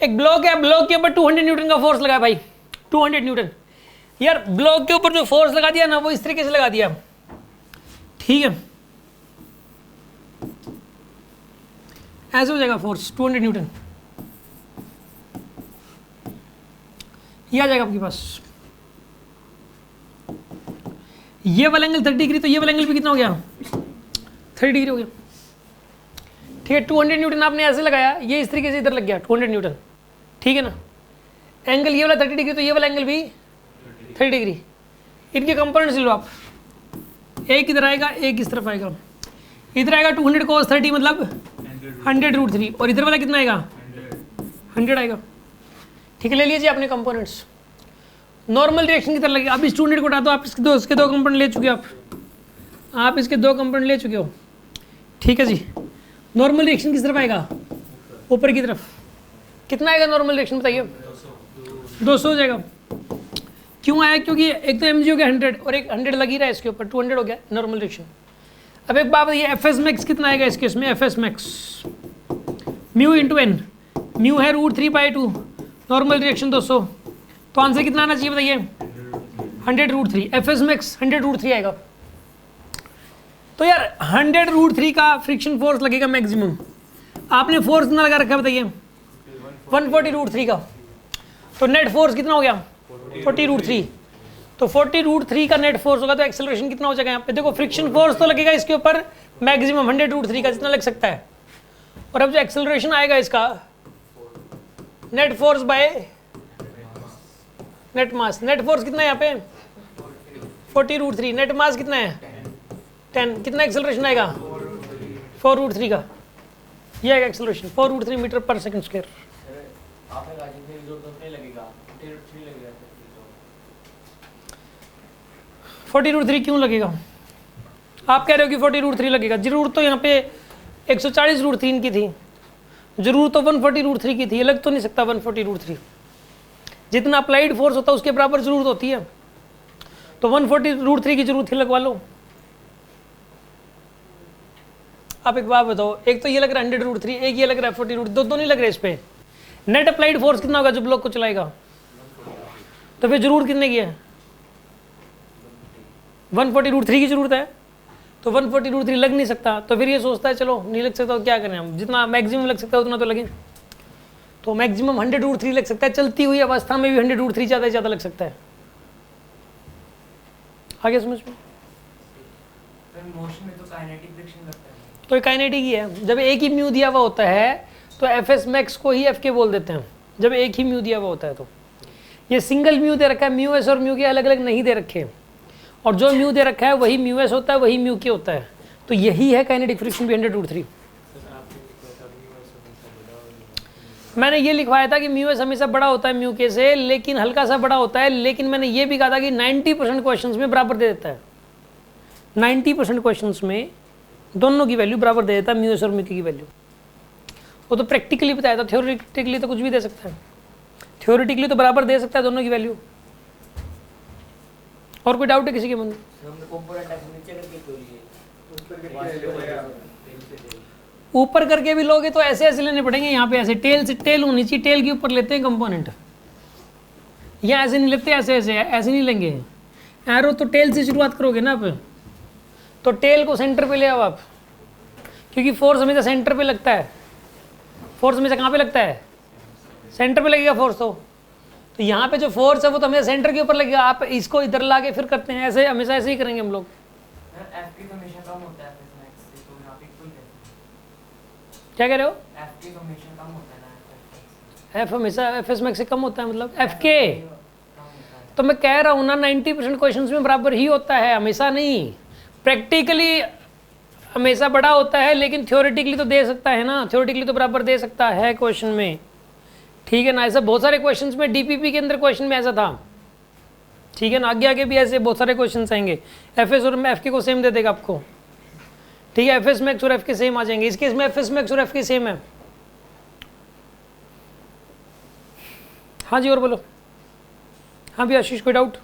एक ब्लॉक है, ब्लॉक के ऊपर 200 न्यूटन का फोर्स लगा भाई, 200 न्यूटन। यार ब्लॉक के ऊपर जो फोर्स लगा दिया ना वो इस तरीके से लगा दिया, ठीक है, ऐसे हो जाएगा फोर्स 200 न्यूटन, ये आ जाएगा आपके पास। ये वाला एंगल 30 डिग्री, तो ये वाला एंगल भी कितना हो गया, 30 डिग्री हो गया, ठीक है। 200 न्यूटन आपने ऐसे लगाया, ये इस तरीके से इधर लग गया 200 न्यूटन, ठीक है ना। एंगल ये वाला 30 डिग्री, तो ये वाला एंगल भी 30 डिग्री। इनके कंपोनेंट्स लो आप, एक इधर आएगा, एक इस तरफ आएगा, इधर आएगा 200 cos 30 मतलब 100√3, और इधर वाला कितना आएगा 100 आएगा, ठीक है। ले लीजिए आपने कंपोनेंट्स, नॉर्मल रिएक्शन की तरह लगे। अब इस 200 को हटा दो, आप इसके दो कंपोनेंट ले चुके हो, आप इसके 2 कंपोनेंट ले चुके हो, ठीक है जी। नॉर्मल रिएक्शन किस तरफ आएगा, ऊपर की तरफ। कितना आएगा नॉर्मल रिएक्शन बताइए, 200 हो जाएगा। क्यों आया, क्योंकि एक तो mg हो गया 100 और एक 100 लग ही रहा है इसके ऊपर, 200 हो गया नॉर्मल रिएक्शन। अब एक बात बताइए, एफ एस मैक्स कितना आएगा इस केस में, F S max mu into N, mu है √3/2, नॉर्मल रिएक्शन 200, तो आंसर कितना आना चाहिए बताइए 100√3, एफ एस मैक्स 100√3 आएगा। तो यार 100√3 का फ्रिक्शन फोर्स लगेगा मैक्सिमम, आपने फोर्स कितना लगा रखा है बताइए 140√3 का, तो नेट फोर्स कितना हो गया 40√3, तो 40√3 का नेट फोर्स होगा, तो एक्सेलरेशन कितना हो जाएगा यहाँ पे। देखो फ्रिक्शन फोर्स तो लगेगा इसके ऊपर मैक्सिमम 100√3 का, जितना लग सकता है, और अब जो एक्सेलरेशन आएगा इसका net force by net mass, net force कितना है यहाँ पे 40√3, नेट मास कितना है 10, कितना एक्सेलरेशन आएगा 4√3 का, ये आएगा एक्सेलरेशन 4√3 मीटर पर सेकंड स्क्वायर। 40√3 क्यों लगेगा, आप कह रहे हो कि 40√3 लगेगा, जरूरत तो यहाँ पे 140√3 की थी, जरूरत तो 140√3 की थी, लग तो नहीं सकता 140√3, जितना अप्लाइड फोर्स होता है उसके बराबर जरूरत होती है, तो 140√3 की जरूरत थी, लगवा लो। आप एक बात बताओ, एक तो ये लग रहा है 100√3, एक ये लग रहा है 40√3, दो नहीं लग रहे इस पे, नेट अप्लाइड फोर्स कितना होगा जो ब्लॉक को चलाएगा, तो फिर जरूरत कितने की है 140√3 की जरूरत है, तो 140√3 लग नहीं सकता, तो फिर ये सोचता है चलो नहीं लग सकता तो क्या करें हम, जितना मैक्सिमम लग सकता है उतना तो लगे, तो मैक्सिमम 100√3 लग सकता है, चलती हुई अवस्था में भी 100√3 ज़्यादा से ज़्यादा लग सकता है। आगे समझ में, मोशन में तो काइनेटिक फ्रिक्शन लगता है, तो काइनेटिक ही है। जब एक ही म्यू दिया हुआ होता है तो एफ एस मैक्स को ही एफ के बोल देते हैं, जब एक ही म्यू दिया हुआ होता है। तो ये सिंगल म्यू दे रखा है, म्यू एस और म्यू के अलग अलग नहीं दे रखे, और जो म्यू दे रखा है वही म्यू एस होता है, वही म्यू के होता है, तो यही है काइनेटिक फ्रिक्शन भी 100√3। मैंने ये लिखवाया था कि म्यू एस हमेशा बड़ा होता है म्यू के से, लेकिन हल्का सा बड़ा होता है, लेकिन मैंने ये भी कहा था कि 90% क्वेश्चंस में बराबर दे देता है, 90% क्वेश्चंस में दोनों की वैल्यू बराबर दे देता है, म्यू एस और म्यू की वैल्यू। वो तो प्रैक्टिकली बताया था, थ्योरेटिकली तो कुछ भी दे सकता है, थ्योरेटिकली तो बराबर दे सकता है दोनों की वैल्यू। और कोई डाउट है किसी के मन में? ऊपर करके भी लोगे तो ऐसे ऐसे लेने पड़ेंगे, यहाँ पे ऐसे टेल से, टेल होनी चाहिए, टेल के ऊपर लेते हैं कंपोनेंट, या ऐसे नहीं लेते, ऐसे ऐसे ऐसे नहीं लेंगे, एरो तो टेल से शुरुआत करोगे ना आप, तो टेल को सेंटर पे ले आओ आप, क्योंकि फोर्स हमेशा सेंटर पे लगता है, फोर्स हमेशा कहाँ पे लगता है सेंटर पे लगेगा फोर्स, तो यहाँ पे जो फोर्स है वो तो हमेशा सेंटर के ऊपर लगेगा, आप इसको इधर ला के फिर करते हैं, ऐसे हमेशा ऐसे ही करेंगे हम लोग। क्या कह रहे हो, एफ हमेशा एफ एस मैक्स से कम होता है, मतलब एफ के, तो मैं कह रहा हूँ ना 90% क्वेश्चंस में बराबर ही होता है, हमेशा नहीं, प्रैक्टिकली हमेशा बड़ा होता है, लेकिन थ्योरेटिकली तो दे सकता है ना, थ्योरेटिकली तो बराबर दे सकता है क्वेश्चन में, ठीक है ना। ऐसा बहुत सारे क्वेश्चंस में, डीपीपी के अंदर क्वेश्चन में ऐसा था, ठीक है ना, आगे आगे भी ऐसे बहुत सारे क्वेश्चंस आएंगे, एफ एस और एफ के को सेम दे देगा आपको, ठीक है, एफ एस मैक्स और एफ के सेम आ जाएंगे, इस केस में एफ एस मैक्स और एफ के सेम है। हाँ जी और बोलो, हाँ भी आशीष कोई डाउट?